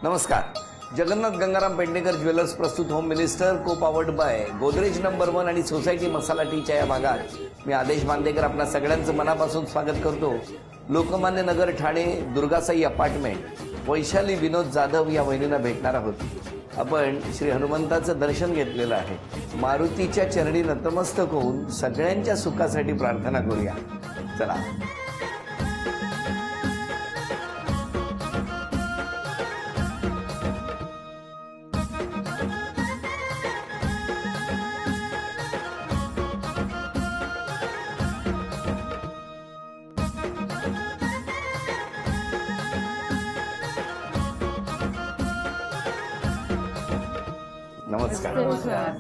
नमस्कार. जगन्नाथ गंगाराम पेडणेकर ज्वेलर्स प्रस्तुत home minister को पावर्ड बाय गोदरेज नंबर 1 आणि सोसायटी मसाला टीच्या या भागात मी आदेश बांदेकर आपल्या सगळ्यांचं मनापासून स्वागत करतो. लोकमान्य नगर ठाणे दुर्गासाई अपार्टमेंट वैशाली विनोद जाधव या वहिनींना भेटणार आहोत. आपण श्री हनुमंताचं दर्शन घेतलेलं आहे. मारुतीच्या चरणी नतमस्तक होऊन सगळ्यांच्या सुखासाठी प्रार्थना करूया. चला. नमस्कार. नमस्कार.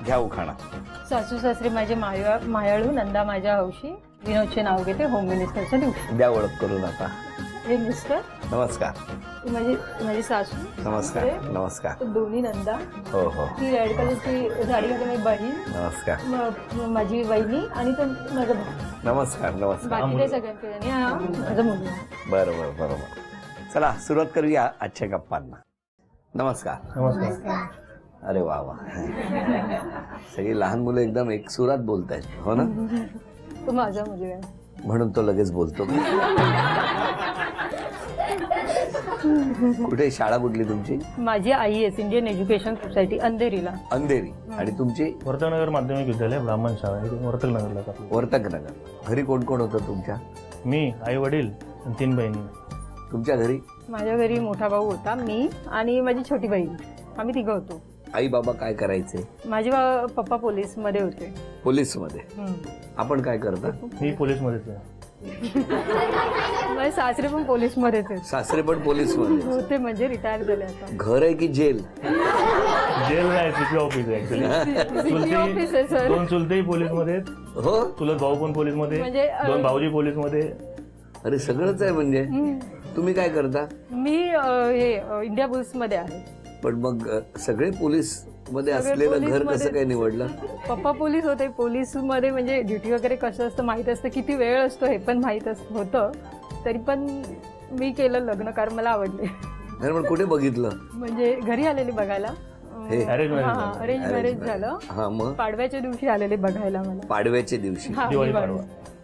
घ्या उखाणा. सासू सासरे माझे मायाळू, नंदा माझ्या हौशी, विनोदचे नाव घेते होम मिनिस्टरच्या दिवशी. द्या ओळख करून आता. हे मिस्टर. नमस्कार. माझी सासू. नमस्कार. नमस्कार. दोन्ही नंदा. हो हो. ती रेड कलरची साडी घालते माझी बहीण. नमस्कार. माझी वहिनी आणि तो माझा भाऊ. नमस्कार. नमस्कार. बाकी ते सगळ्यांचे आणि हा माझा मुलगा. बरोबर बरोबर. चला सुरुवात करूया आजच्या गप्पांना. नमस्कार. नमस्कार. अरे वा वा. सगळी लहान मुलं एकदम एक सुरात बोलतायत. हो ना. तो माझा मुलगा आहे म्हणून तो लगेच बोलतो. कुठे शाळा कुठली तुमची? माझी IAS इंडियन एज्युकेशन सोसायटी अंधेरीला. अंधेरी. आणि तुमची? वर्तकनगर माध्यमिक विद्यालय ब्राह्मण शाळा वर्तकनगरला. वर्तकनगर. घरी कोण कोण होतं तुमच्या? मी, आई वडील, 3 बहिणी. तुमच्या घरी? माझ्या घरी मोठा भाऊ होता, मी आणि माझी छोटी बहीण. आम्ही तिघं होतो. आई बाबा काय करायचे? माझे पप्पा पोलीस मध्ये होते. पोलीस मध्ये? आपण काय करता? मी पोलीस मध्येच आहे. माझे सासरे पण पोलीस मध्येच आहेत. सासरे पण पोलीस मध्ये होते म्हणजे रिटायर झाले आता. घर आहे की जेल? जेल नाही, CP ऑफिस आहे ऍक्च्युली. 2 चुलतेही पोलीस मध्ये. हो. चुलत भाऊ पण पोलीस मध्ये, 2 भाऊजी पोलीस मध्ये. अरे सगळंच आहे म्हणजे. तुम्ही काय करता? मी इंडिया बुल्स मध्ये आहे. पण मग सगळे पोलीस मध्ये असलेलं घर कसं काय निवडलं? पप्पा पोलीस होते. पोलीस मध्ये म्हणजे ड्युटी वगैरे कसं असतं माहित असतं, किती वेळ असतो हे पण माहित होतं. तरी पण मी केलं लग्न कारण मला आवडले. नाही पण कुठे बघितलं? म्हणजे घरी आलेले बघायला. अरेंज मॅरेज झालं. हा. मग पाडव्याच्या दिवशी आलेले बघायला मला. पाडव्याच्या दिवशी? दिवाळी पाडवा.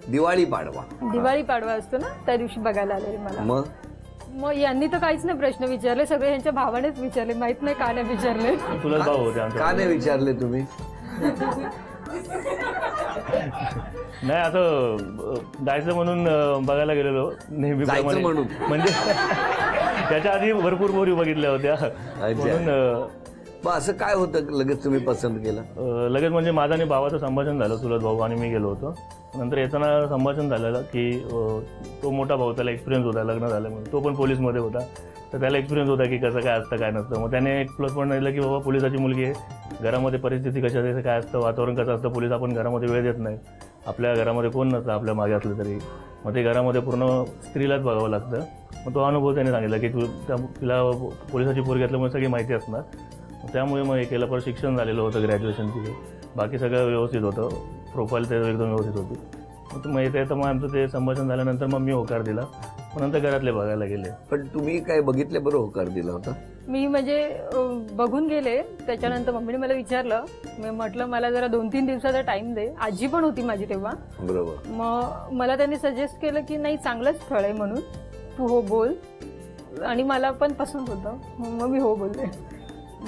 दिवाळी पाडवा. दिवाळी पाडवा असतो ना, त्या दिवशी बघायला आलेले मला. मग यांनी तर काहीच नाही प्रश्न विचारले, सगळे यांच्या भावानेच विचारले. माहित नाही का नाही विचारले. तुला भाऊ होते. का नाही विचारले तुम्ही? नाही असं जायचं म्हणून बघायला गेलेलो नेहमी म्हणून. म्हणजे त्याच्या आधी भरपूर पोरी बघितल्या होत्या म्हणून. असं काय होतं लगेच तुम्ही पसंत केलं? लगेच म्हणजे माझं आणि भावाचं संभाषण झालं. चुलत भाऊ आणि मी गेलो होतो. नंतर येताना संभाषण झालेलं की तो मोठा भाऊ, त्याला एक्सपिरियन्स होता, लग्न झालं म्हणून. तो पण पोलीसमध्ये होता, तर त्याला एक्सपिरियन्स होता की कसं काय असतं काय नसतं. मग त्याने एक प्लस पॉईंट दिलं की बाबा पोलिसाची मुलगी आहे, घरामध्ये परिस्थिती कशा असते, काय असतं, वातावरण कसं असतं, पोलीस आपण घरामध्ये वेळ देत नाही. आपल्या घरामध्ये कोण नसतं आपल्या मागे असलं तरी. मग ते घरामध्ये पूर्ण स्त्रीलाच बघावं लागतं. मग तो अनुभव त्याने सांगितला की तिला पोलिसाची पोरगी असल्यामुळे सगळी माहिती असणार. त्यामुळे मग हे केलं. परत शिक्षण झालेलं होतं ग्रॅज्युएशनची. बाकी सगळं व्यवस्थित होतं. प्रोफाईल ते एकदम व्यवस्थित होती. मग येतं मग आमचं ते संभाषण झाल्यानंतर मग मी होकार दिला. मग नंतर घरातले बघायला गेले. पण तुम्ही काय बघितले बरं होकार दिला होता? मी म्हणजे बघून गेले. त्याच्यानंतर मम्मीने मला विचारलं. मी म्हटलं मला जरा 2-3 दिवसाचा टाइम दे. आजी पण होती माझी तेव्हा. बरोबर. मग मला त्यांनी सजेस्ट केलं की नाही चांगलंच स्थळ आहे म्हणून, तू हो बोल. आणि मला पण पसंत होतं. मग मी हो बोलले.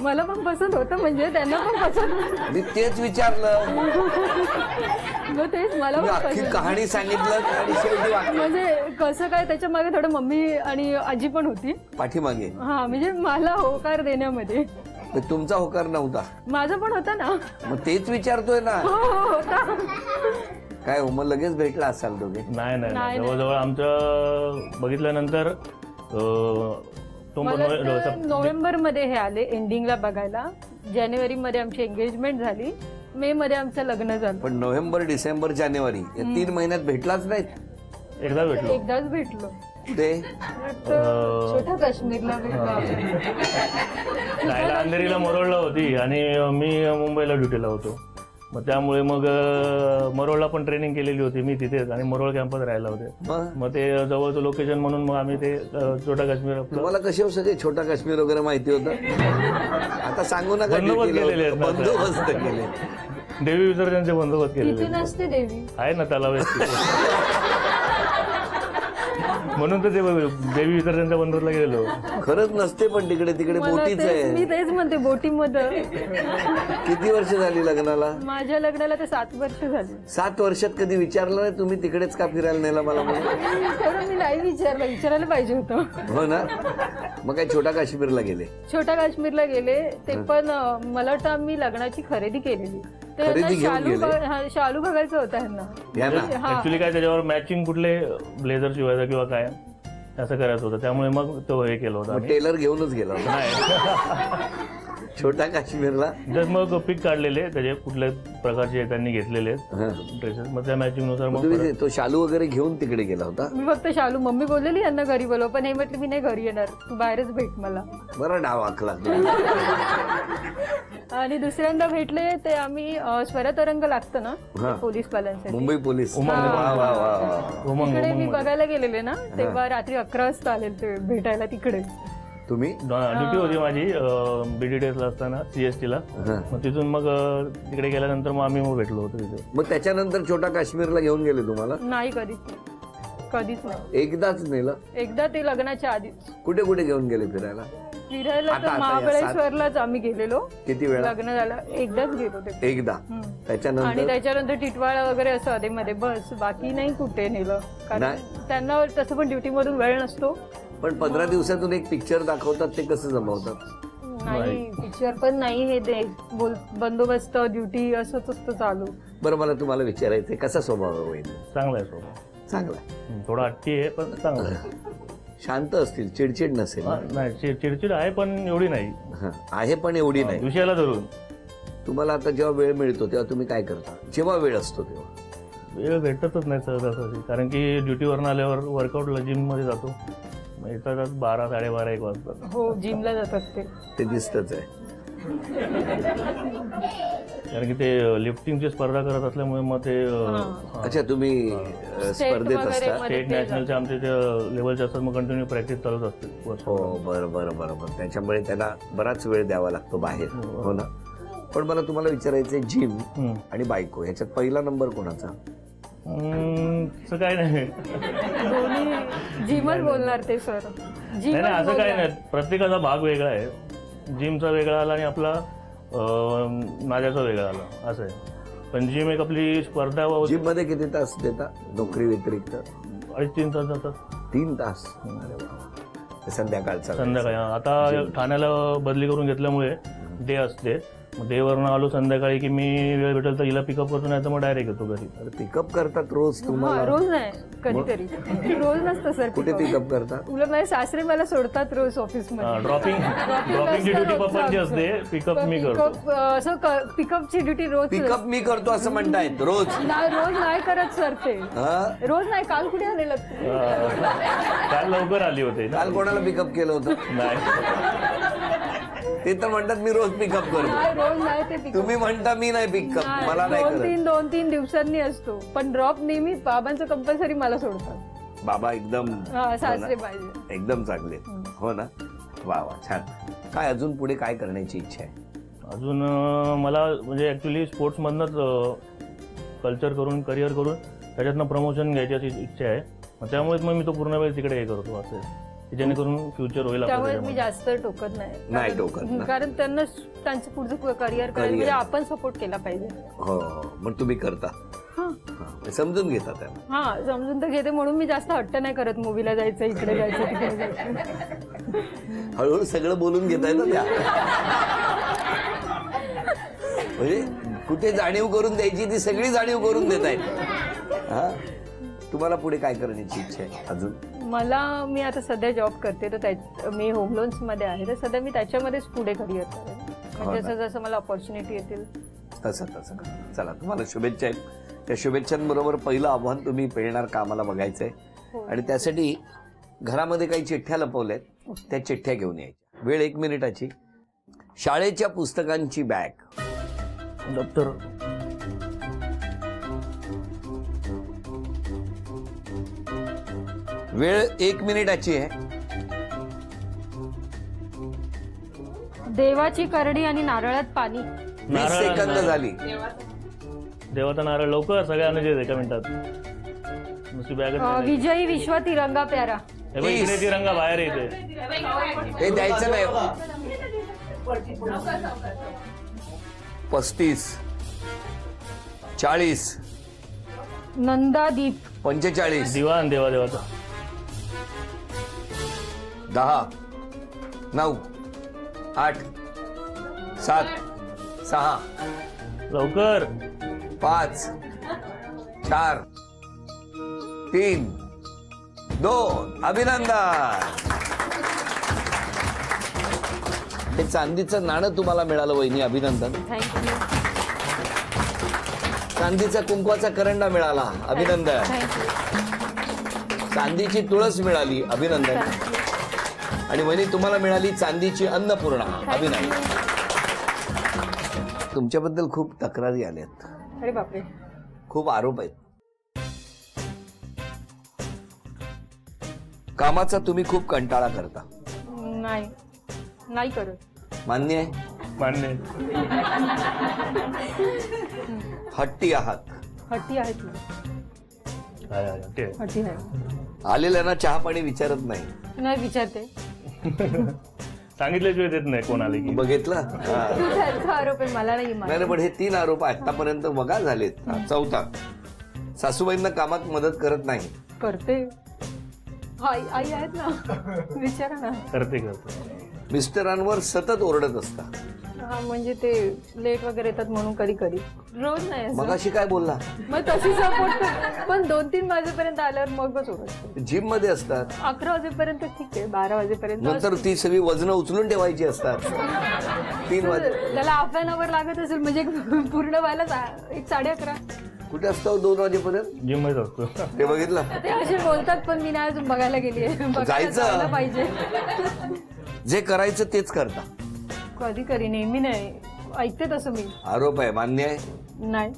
मला पण पसंत होतं म्हणजे त्यांना पण पसंत. मी तेच विचारलं. मग तेच मला पण कहाणी सांगितलं आणि शेवटी म्हणजे कसं काय त्याच्या मागे थोडं मम्मी आणि आजी पण होती पाठीमागे. हा म्हणजे मला होकार देण्यामध्ये. तुमचा होकार नव्हता? माझा पण होता ना. मग तेच विचारतोय ना. होता. काय मग लगेच भेटला असाल दोघे? नाही, जवळजवळ आमचं बघितल्यानंतर नोव्हेंबर मध्ये हे आले एंडिंगला बघायला. जानेवारी मध्ये आमची एंगेजमेंट झाली. मे मध्ये आमचं लग्न झालं. पण नोव्हेंबर, डिसेंबर, जानेवारी या 3 महिन्यात भेटलाच नाहीत. एकदा भेटलो. एकदाच भेटलो. ते छोट्या काश्मीरला भेटलो. राहायला अंधेरीला मरोळला होती आणि मी मुंबईला ड्युटीला होतो. मग त्यामुळे मग मरोळला पण ट्रेनिंग केलेली होती मी तिथेच आणि मरोळ कॅम्पस राहायला होते. मग ते जवळचं लोकेशन म्हणून मग आम्ही ते छोटा काश्मीर आपलं. तुम्हाला कसे सगळे छोटा काश्मीर वगैरे माहिती होतं? आता सांगू नका. बंदोबस्त केलेले आहेत. बंदोबस्त केले. देवी विसर्जनचे बंदोबस्त केलेले नसते देवी आहे ना त्याला म्हणून तर ते देवी विसर्जनच्या बंदोबस्तला गेलेलो. खरंच नसते पण तिकडे बोटीच मी आहे. तेच म्हणते बोटीमध्ये. किती वर्ष झाली लग्नाला? माझ्या लग्नाला तर 7 वर्ष झाली. 7 वर्षात कधी विचारलं नाही तुम्ही तिकडेच का फिरायला नेला मला म्हणून? मी नाही विचारायला पाहिजे होतं. हो ना. मग काय छोटा काश्मीरला गेले? छोटा काश्मीरला गेले ते पण मला वाटतं आम्ही लग्नाची खरेदी केलेली. शालू बघायचं होतं ह्यांना. ऍक्च्युली काय त्याच्यावर मॅचिंग कुठले ब्लेझर शिवायचं किंवा काय असं करायचं होतं. त्यामुळे मग तो हे केलं होतं. टेलर घेऊनच गेला होता छोटा काश्मीरला. जस्ट मग पिक काढलेले त्याचे कुठल्या प्रकारचे त्यांनी घेतलेले ड्रेसेस. मग त्या मॅचिंग नुसार मग तो शालू वगैरे घेऊन तिकडे गेला होता? मी फक्त शालू. मम्मी बोललेली यांना घरी बोलव पण हे म्हटलं मी नाही घरी येणार, तू बाहेरच भेट मला. बरा डाव आखला. आणि दुसऱ्यांदा भेटले ते आम्ही स्वरतरंग लागतं ना पोलीस वाल्यांसाठी, मुंबई पोलीस. तिकडे मी बघायला गेलेले ना तेव्हा रात्री 11 वाजता आले ते भेटायला तिकडे. तुम्ही? ड्युटी होती माझी BDTS ला असताना CST ला. मग तिथून मग तिकडे गेल्यानंतर मग आम्ही भेटलो होतो तिथे. मग त्याच्यानंतर छोटा काश्मीरला घेऊन गेले तुम्हाला? नाही कधीच नाही. एकदाच नेलं? एकदा ते लग्नाच्या आधीच. कुठे कुठे घेऊन गेले फिरायला? तर महाबळेश्वरलाच आम्ही गेलेलो. किती वेळा? लग्न झालं एकदाच गेलो ते. एकदा. आणि त्याच्यानंतर टिटवाळा वगैरे असं आधीमध्ये बस, बाकी नाही कुठे नेलं. कारण त्यांना तसं पण ड्युटी मधून वेळ नसतो. पण 15 दिवसातून एक पिक्चर दाखवतात ते कसं जमवतात? नाही पिक्चर पण नाही हे ते बंदोबस्त ड्युटी असंच असतं चालू. बरं मला तुम्हाला विचारायचंय कसा स्वभाव होईल? चांगला आहे स्वभाव. चांगला आहे. थोडा हट्टी आहे पण चांगला आहे. शांत असतील, चिडचिड नसेल? नाही चिडचिड आहे पण एवढी नाही. आहे पण एवढी नाही. विषयाला धरून. तुम्हाला आता जेव्हा वेळ मिळतो तेव्हा तुम्ही काय करता? जेव्हा वेळ असतो तेव्हा? वेळ भेटतच नाही सहजासहजी. कारण की ड्युटीवरून आल्यावर वर्कआउटला जिम मध्ये जातो. येतात 12, 12:30, 1 वाजता. हो जिमला जातात ते दिसतच आहे. कारण की ते लिफ्टिंगची स्पर्धा करत असल्यामुळे मग ते. अच्छा तुम्ही स्पर्धेत असता? स्टेट नॅशनलच्या आमचे ते लेवलचे असतात मग कंटिन्यू प्रॅक्टिस चालूच असते. हो बरोबर. त्याच्यामुळे त्याला बराच वेळ द्यावा लागतो बाहेर. हो ना. पण मला तुम्हाला विचारायचंय जिम आणि बायको ह्याच्यात पहिला नंबर कोणाचा? असं काय नाही. जिमच बोलणार ते सर. नाही असं काय नाही. प्रत्येकाचा भाग वेगळा आहे. जिमचा वेगळा आला आणि आपला नाद्याचा वेगळा आला असं आहे. पण जिम एक आपली स्पर्धा. जिम मध्ये किती तास देता नोकरी व्यतिरिक्त? 2.5-3 तास जातात. 3 तास? अरे वा. संध्याकाळी आता ठाण्याला बदली करून घेतल्यामुळे डे असते. डे वरून आलो संध्याकाळी की मी वेळ भेटेल तर हिला पिकअप करतो, नाही तर मग डायरेक्ट येतो घरी. पिकअप करतात रोज तुम्हाला? रोज नाही कधीतरी. रोज नसतं सर. कुठे पिकअप करतात? उलट माझे सासरे मला सोडतात रोज ऑफिस मध्ये. ड्रॉपिंगची ड्युटी पप्पांची असते, पिकअप मी करतो. असं पिकअपची ड्युटी रोज. पिकअप मी करतो असं म्हणतायत? रोज नाही करत सर ते. रोज नाही. काल कुठे आलेलं? काल लवकर आली होते. काल कोणाला पिकअप केलं होतं? नाही ते तर म्हणतात मी रोज पिकअप करतो. रोज नाही ते. तुम्ही म्हणता मी नाही पिकअप. मला नाही. 2-3 दिवसांनी असतो. पण ड्रॉप नेहमी बाबांचं कंपल्सरी मला सोडतात. बाबा एकदम सासरे पाहिजे एकदम चांगले. हो ना. वा छान. काय अजून पुढे काय करण्याची इच्छा आहे? अजून मला म्हणजे ऍक्च्युली स्पोर्ट्स मधनच कल्चर करून करिअर करून त्याच्यातनं प्रमोशन घ्यायची इच्छा आहे. त्यामुळेच मग मी तो पूर्ण वेळ तिकडे हे करतो असं, जेणेकरून फ्युचर होईल. त्यामुळे मी जास्त टोकत नाही. कारण त्यांना त्यांचं पुढचं करिअर करायला म्हणजे आपण सपोर्ट केला पाहिजे. हो मग तुम्ही करता? समजून घेता त्यांना? समजून तर घेते. म्हणून मी जास्त हट्ट नाही करत मूवीला जायचं, इकडे जायचं, तिकडे जायचं. हळूहळू सगळं बोलून घेताय ना त्या. म्हणजे कुठे जाणीव करून द्यायची ती सगळी जाणीव करून देत आहेत. तुम्हाला पुढे काय करण्याची इच्छा आहे अजून? मी आता सध्या जॉब करते तर मी होम लोन्स मध्ये आहे तर सध्या मी त्याच्यामध्येच पुढे करिअर करेन. म्हणजे जसं मला अपॉर्च्युनिटी येतील तसं तसं चला, तुम्हाला शुभेच्छा आहेत. त्या शुभेच्छांबरोबर पहिलं आव्हान तुम्ही पेलणार कामाला बघायचंय. आणि त्यासाठी घरामध्ये काही चिठ्ठ्या लपवल्यात, त्या चिठ्ठ्या घेऊन यायच्या. वेळ 1 मिनिटाची. शाळेच्या पुस्तकांची बॅग, दप्तर, वेळ 1 मिनिटाची आहे. देवाची करडी आणि नारळात पाणी. 20 सेकंद झाली. देवाचा नारळ लवकर सगळ्यांना जे एका मिनिटात. नुसती बॅग विजयी विश्व तिरंगा प्यारा. इकडे तिरंगा बाहेर येते. हे द्यायचं नाही. 35, 40, नंदादीप. 45, दिवाण देवाचा. 10, 9, 8, 7, 6, लवकर. 5, 4, 3, 2. अभिनंदन. हे चांदीचं नाणं तुम्हाला मिळालं वहिनी, अभिनंदन. थँक्यू. चांदीचा कुंकवाचा करंडा मिळाला, अभिनंदन. थँक्यू. चांदीची तुळस मिळाली, अभिनंदन. आणि वहिनी तुम्हाला मिळाली चांदीची अन्नपूर्णा, अभिनंदन. तुमच्याबद्दल खूप तक्रारी आल्यात, अरे बापरे. खूप आरोप आहेत. कामाचा तुम्ही खूप कंटाळा करता. नाही, नाही करत. मान्य आहे. मान्य. हट्टी आहात. हट्टी आहे तू. हट्टी आहे. आलेल्यांना चहा पाणी विचारत नाही. नाही विचारते. सांगितल्याशिवाय देत नाही कोण आले की. बघितलं. तुझा आरोप आहे, मला नाही. नाही पण हे 3 आरोप आतापर्यंत वगा झालेत. 4था, सासूबाईंना कामात मदत करत नाही. करते. आई आई आहेत ना, विचारा ना. करते. मिस्टरांवर सतत ओरडत असता. हा म्हणजे ते लेट वगैरे येतात म्हणून कधी कधी, रोज नाही असं. मगाशी काय बोलला. मग तशी सपोर्ट पण 2-3 वाजेपर्यंत आल्यावर मगच ओरडते. जिम मध्ये असतात. 11 वाजेपर्यंत ठीक आहे, 12 वाजेपर्यंत नंतर ती सगळी वजनं उचलून ठेवायची असतात. 3 वाजे त्याला हाफ एन आवर लागत असेल म्हणजे पूर्ण व्हायला 1:11. कुठे असतो 2 वाजेपर्यंत जिम मध्ये असतो. ते बघितलं. ते असे बोलतात पण मी नाही अजून बघायला गेली आहे. जायचं पाहिजे. जे करायचं तेच करता. कधी कधी, नेहमी नाही. ऐकते तसं मी. आरोप आहे, मान्य आहे. नाही.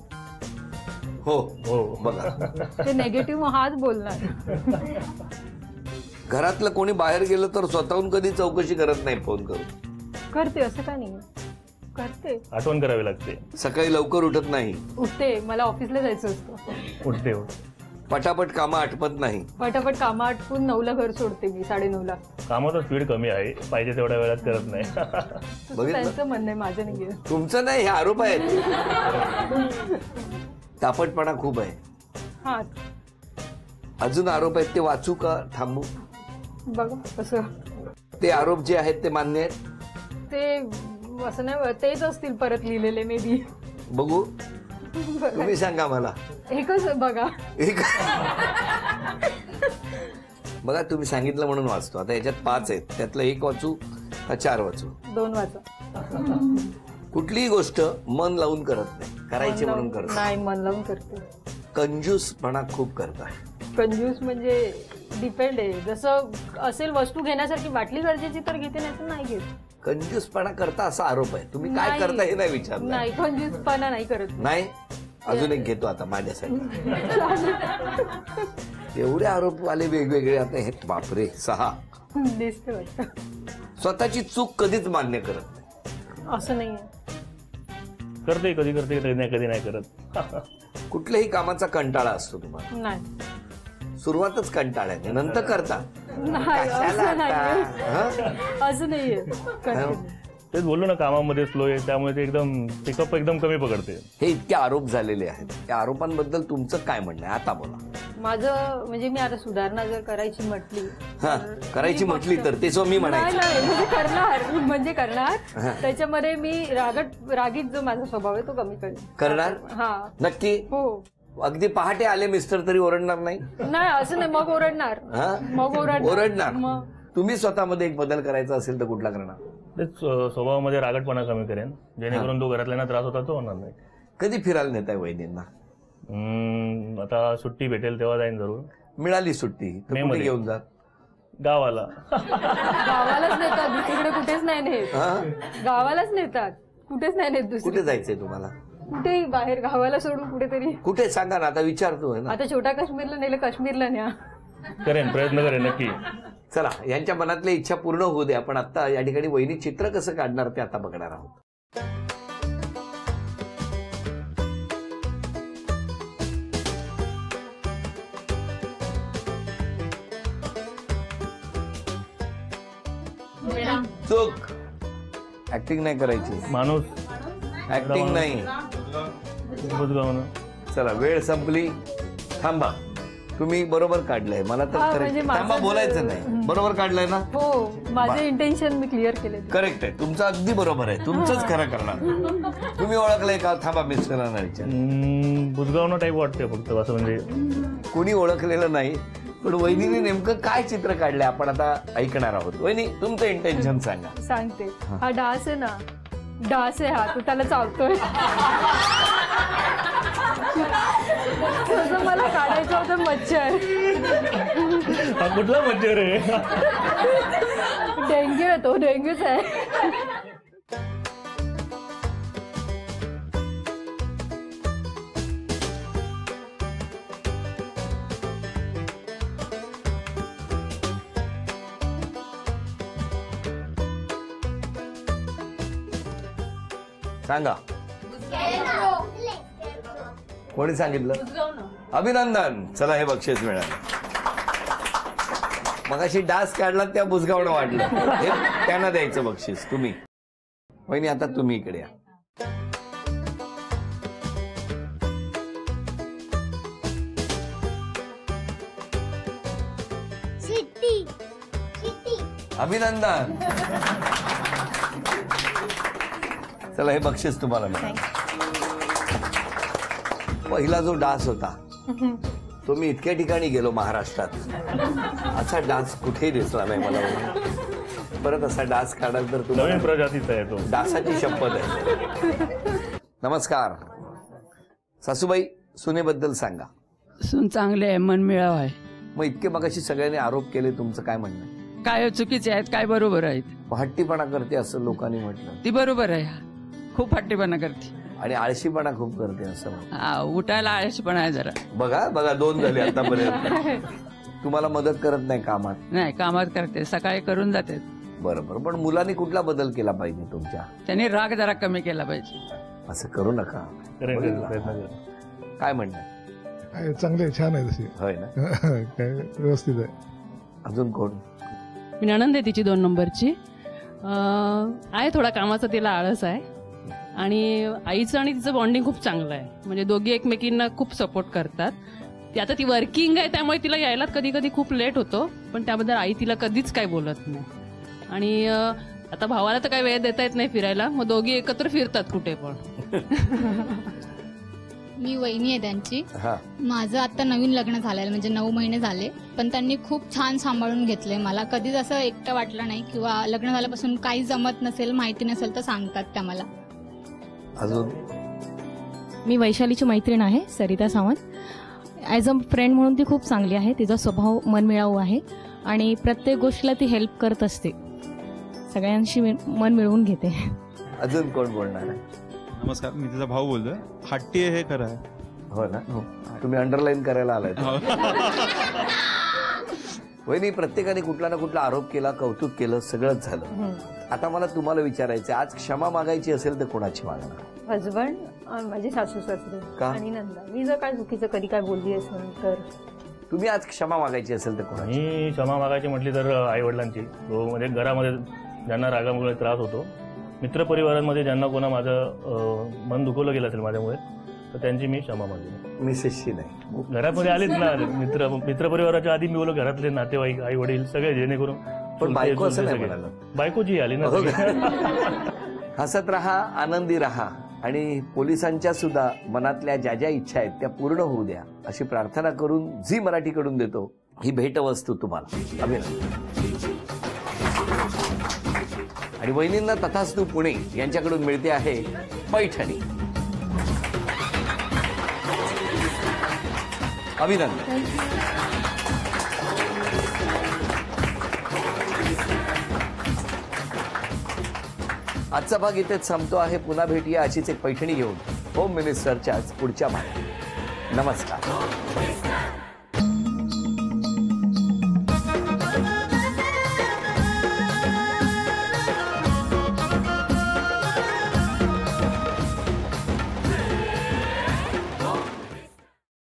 हो हो. बघा, ते नेगेटिव्ह हाच बोलणार. घरातलं कोणी बाहेर गेलं तर स्वतःहून कधी चौकशी करत नाही फोन करून. करते, असं का नाही. करते. आठवण करावी लागते. सकाळी लवकर उठत नाही. उठते, मला ऑफिसला जायचं असतं. उठते. पटापट कामं आटपत नाही. पटापट कामं आटपून 9ला घर सोडते मी, 9:30ला. कामाचा स्पीड कमी आहे, पाहिजे तेवढ्या वेळात करत नाही. त्यांचं म्हणणं आहे, माझं नाही. तुमचं नाही, हे आरोप आहेत. तापटपणा खूप आहे. हा. अजून आरोप आहेत, ते वाचू का थांबू. बघा कसं. ते आरोप जे आहेत ते मान्य आहेत. ते असं नाही, तेच असतील परत लिहिलेले मे बी. बघू, तुम्ही सांगा मला. एकच बघा. बघा, तुम्ही सांगितलं म्हणून वाचतो. आता याच्यात 5 आहेत, त्यातलं 1 वाचू का 4 वाचू. 2 वाचा. कुठलीही गोष्ट मन लावून करत नाही, करायची म्हणून करत नाही. मन लावून करते. कंजूसपणा खूप करता. कंजूस म्हणजे डिपेंड आहे. जसं असेल वस्तू घेण्यासारखी वाटली गरजेची तर घेते, नाही तर नाही घेत. कंजूसपणा करता असा आरोप आहे. तुम्ही काय करता हे नाही विचारलं. नाही, कंजूसपणा नाही करत. नाही. अजून एक घेतो आता माझ्यासाठी. एवढे आरोप आले वेगवेगळे. आता हे बापरे 6. दिसते वाटतं. स्वतःची चूक कधीच मान्य करत नाही. असं नाहीये. करते, कधी करते, कधी नाही करत. कुठल्याही कामाचा कंटाळा असतो तुम्हाला. नाही. सुरुवातच कंटाळ्याने, नंतर करता. नाही, असं नाहीये. असं नाहीये. तेच बोललो ना, कामामध्ये स्लो आहे, त्यामुळे ते एकदम पिकअप एकदम कमी पकडते. हे इतके आरोप झालेले आहेत. त्या आरोपांबद्दल तुमचं काय म्हणणं आहे, आता बोला. माझं म्हणजे मी आता सुधारणा जर करायची म्हटली. करायची म्हटली तर तेच मी म्हणायचं. नाही, म्हणजे करणार. त्याच्यामध्ये मी रागीत जो माझा स्वभाव आहे तो कमी करणार. हा, नक्की. हो. अगदी पहाटे आले मिस्टर तरी ओरडणार नाही. नाही, असं नाही. मग ओरडणार. मग ओरडणार. तुम्ही स्वतःमध्ये एक बदल करायचा असेल तर कुठला करणार. तेच स्वभावामध्ये रागटपणा कमी करेन, जेणेकरून तो घरातल्यांना त्रास होता तो होणार नाही. कधी फिरायला नेताय वहिनींना? आता सुट्टी भेटेल तेव्हा जाईन जरूर. मिळाली सुट्टी तर मे कुठे मध्ये. घेऊन जात? गावाला. गावालाच नेतात, दुसरीकडे कुठेच नाही नेत. गावालाच नेतात, कुठेच नाही नेत दुसरी. कुठे जायचंय तुम्हाला? कुठेही बाहेर, गावाला सोडून कुठेतरी. कुठे सांगा ना, आता विचारतोय ना. आता छोटा काश्मीरला नेलं, काश्मीरला न्या. करेन, प्रयत्न करेन नक्की. चला, यांच्या मनातल्या इच्छा पूर्ण होऊ द्या. पण आता या ठिकाणी वहिनी चित्र कसं काढणार ते आता बघणार आहोत. चूक. ऍक्टिंग नाही करायची. माणूस ऍक्टिंग नाही. बुजगावनं. चला, वेळ संपली. थांबा. तुम्ही बरोबर काढलंय. मला तर म्हणजे correct- माझं थांबा, बोलायचं नाही. बरोबर काढलंय ना? हो, माझे इंटेन्शन मी क्लिअर केले. करेक्ट आहे. तुमचं अगदी बरोबर आहे. तुमचंच खरं करणार. तुम्ही ओळखलंय का? थांबा, मिस्टरांना विचार. बुजगावनं टाईप वाटतंय फक्त असं, म्हणजे कोणी ओळखलेलं नाही. पण वहिनीने नेमकं काय चित्र काढलंय आपण आता ऐकणार आहोत. वहिनी, तुमचं इंटेन्शन सांगा. सांगते. हा डास आहे ना, डास आहे हा, तो त्याला चावतोय. तसं मला काढायचं होतं मच्छर. हा कुठला मच्छर आहे? डेंग्यू आहे तो, डेंग्यूच आहे. सांगा. कोणी सांगितलं? अभिनंदन. चला, हे बक्षीस मिळालं. मगाशी डास काढला त्या बुजगावणं वाढलं. हे त्यांना द्यायचं बक्षीस. तुम्ही वहिनी, आता तुम्ही इकडे या. अभिनंदन. चला, हे बक्षीस तुम्हाला मिळालं. पहिला जो डास होता तो मी इतक्या ठिकाणी गेलो महाराष्ट्रात, असा डास कुठेही दिसला नाही मला. परत असा डास काढाल तर नवीन प्रजातीचा आहे तो. डासाची शपथ आहे. नमस्कार सासूबाई, सुनेबद्दल सांगा. सून चांगले आहे, मनमिळाव आहे. मग इतके मगाशी सगळ्यांनी आरोप केले, तुमचं काय म्हणणं आहे? काय चुकीचे आहेत, काय बरोबर आहेत. हट्टीपणा करते असं लोकांनी म्हटलं. ती बरोबर आहे. खूप हट्टीपणा करते आणि आळशीपणा खूप करते असं म्हटलं. हा, उठायला आळशीपणा आहे जरा. बघा बघा, 2 झाले आतापर्यंत. तुम्हाला मदत करत नाही कामात? नाही, कामात करते, सकाळी करून जाते. बरोबर. पण मुलांनी कुठला बदल केला पाहिजे तुमच्या? त्यांनी राग जरा कमी केला पाहिजे. असं करू नका. करेन, बघितलं? प्रयत्न करेन. काय म्हणणं? चांगले, छान आहे तशी. होय ना? काय व्यवस्थित आहे. अजून कोण? मी नणंद आहे तिची 2 नंबरची. आहे थोडा कामाचा तिला आळस आहे. आणि आईचं आणि तिचं बॉन्डिंग खूप चांगलं आहे. म्हणजे दोघी एकमेकींना खूप सपोर्ट करतात. ती आता ती वर्किंग आहे, त्यामुळे तिला यायला कधी कधी खूप लेट होतो. पण त्याबद्दल आई तिला कधीच काही बोलत नाही. आणि आता भावाला तर काही वेळ देता येत नाही फिरायला, मग दोघी एकत्र फिरतात कुठे पण. मी वहिनी आहे त्यांची. हा. माझं आता नवीन लग्न झालेलं, म्हणजे 9 महिने झाले. पण त्यांनी खूप छान सांभाळून घेतलंय मला. कधीच असं एकटं वाटलं नाही. किंवा लग्न झाल्यापासून काही जमत नसेल, माहिती नसेल तर सांगतात त्या मला. अजून? मी वैशालीची मैत्रीण आहे, Sarita Sawant. As a friend म्हणून ती खूप चांगली आहे. तिचा स्वभाव मनमिळावू आहे आणि प्रत्येक गोष्टीला ती हेल्प करत असते. सगळ्यांशी मन मिळवून घेते. अजून कोण बोलणार आहे? नमस्कार, मी तिचा भाऊ बोलतोय. हट्टी आहे, हे खरं आहे. हो ना? तुम्ही अंडरलाईन करायला आलाय. वहिनी, प्रत्येकाने कुठला ना कुठला आरोप केला, कौतुक केलं, सगळंच झालं. आता मला तुम्हाला विचारायचं, आज क्षमा मागायची असेल तर कोणाची मागणार? हजबंड, माझी सासू सासरे का? आणि नंदा. मी जर काय चुकीचं कधी काय बोलली असेल तर. तुम्ही आज क्षमा मागायची असेल तर कोणाची? मी क्षमा मागायची म्हटली तर आई वडिलांची. म्हणजे घरामध्ये ज्यांना रागामुळे त्रास होतो, मित्रपरिवारांमध्ये ज्यांना कोणा माझं मन दुखवलं गेलं असेल माझ्यामुळे, तर त्यांची मी क्षमा मागली. मिसेसची नाही? घरामध्ये आलेच ना मित्रपरिवाराच्या आधी मी बोललो घरातले नातेवाईक, आई वडील सगळे, जेणेकरून. पण बायको असं नाही म्हणाला. बायकोची आली ना. हसत राहा, आनंदी राहा आणि पोलिसांच्या सुद्धा मनातल्या ज्या ज्या इच्छा आहेत त्या पूर्ण होऊ द्या अशी प्रार्थना करून झी मराठीकडून देतो ही भेटवस्तू तुम्हाला. अभिनंदन. आणि वहिनींना तथास्तु पुणे यांच्याकडून मिळते आहे पैठणी. अभिनंदन. आजचा भाग इथेच संपतो आहे. पुन्हा भेटूया अशीच एक पैठणी घेऊन होम मिनिस्टरच्याच पुढच्या भागात. नमस्कार.